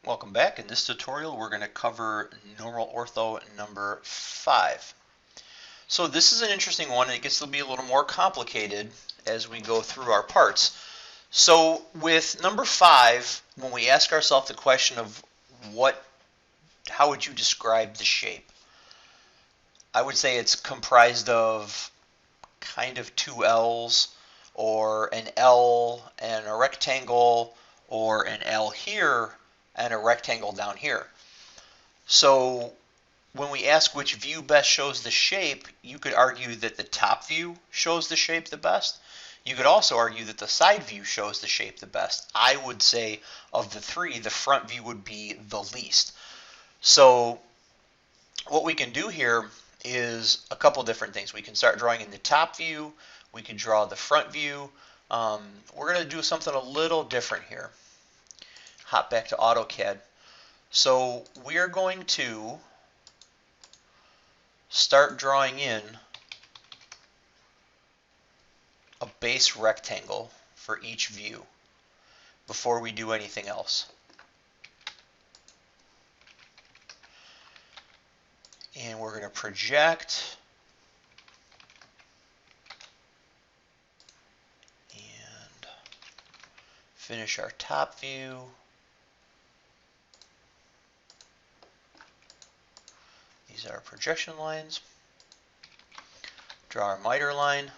Welcome back. In this tutorial, we're going to cover normal ortho number 5. So this is an interesting one, and it gets to be a little more complicated as we go through our parts. So with number 5, when we ask ourselves the question of how would you describe the shape? I would say it's comprised of kind of two L's, or an L and a rectangle, or an L here and a rectangle down here. So when we ask which view best shows the shape, you could argue that the top view shows the shape the best. You could also argue that the side view shows the shape the best. I would say of the three, the front view would be the least. So what we can do here is a couple different things. We can start drawing in the top view. We can draw the front view. We're going to do something a little different here. Hop back to AutoCAD. So we're going to start drawing in a base rectangle for each view before we do anything else. And we're going to project and finish our top view. These are our projection lines. Draw our miter line.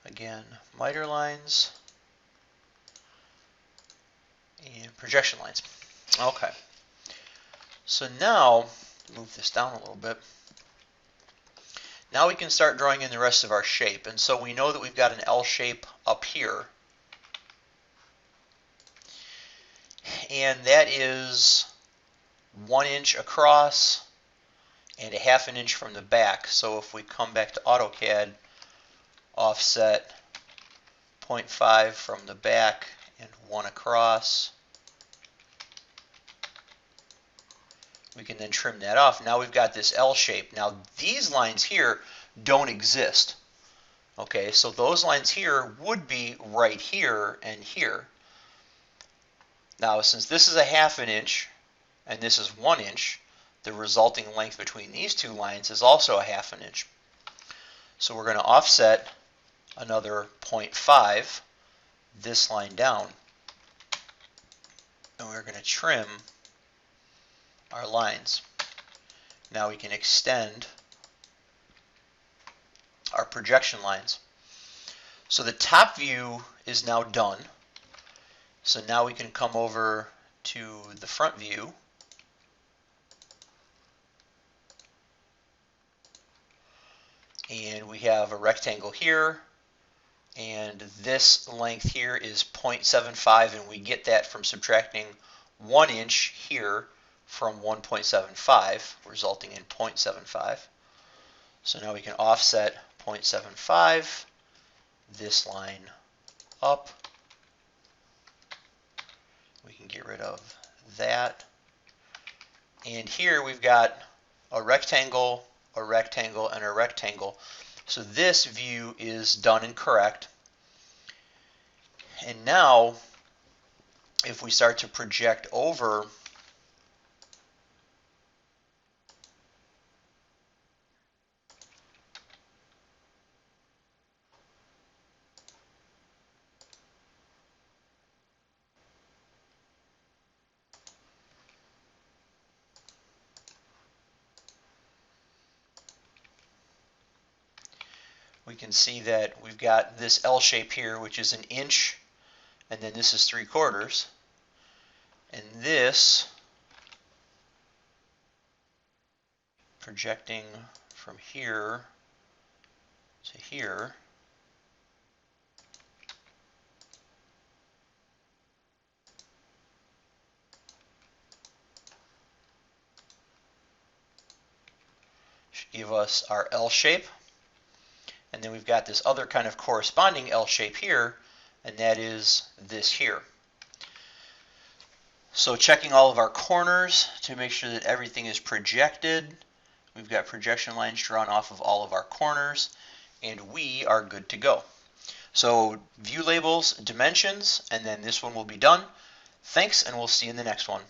Again, miter lines and projection lines. Okay. So now, move this down a little bit. Now we can start drawing in the rest of our shape. And so we know that we've got an L shape up here. And that is 1 inch across and a half an inch from the back. So if we come back to AutoCAD, offset 0.5 from the back and 1 across. We can then trim that off. Now we've got this L shape. Now these lines here don't exist. Okay, so those lines here would be right here and here. Now since this is a half an inch and this is 1 inch, the resulting length between these two lines is also a half an inch. So we're going to offset another 0.5 this line down. And we're going to trim our lines. Now we can extend our projection lines. So the top view is now done. So now we can come over to the front view. And we have a rectangle here. And this length here is 0.75, and we get that from subtracting 1 inch here from 1.75, resulting in 0.75. So now we can offset 0.75 this line up. We can get rid of that. And here we've got a rectangle, a rectangle, and a rectangle. So this view is done and correct. And now, if we start to project over we can see that we've got this L shape here, which is 1 inch, and then this is 3/4. And this, projecting from here to here, give us our L shape. And then we've got this other kind of corresponding L shape here, and that is this here. So checking all of our corners to make sure that everything is projected. We've got projection lines drawn off of all of our corners, and we are good to go. So view labels, dimensions, and then this one will be done. Thanks, and we'll see you in the next one.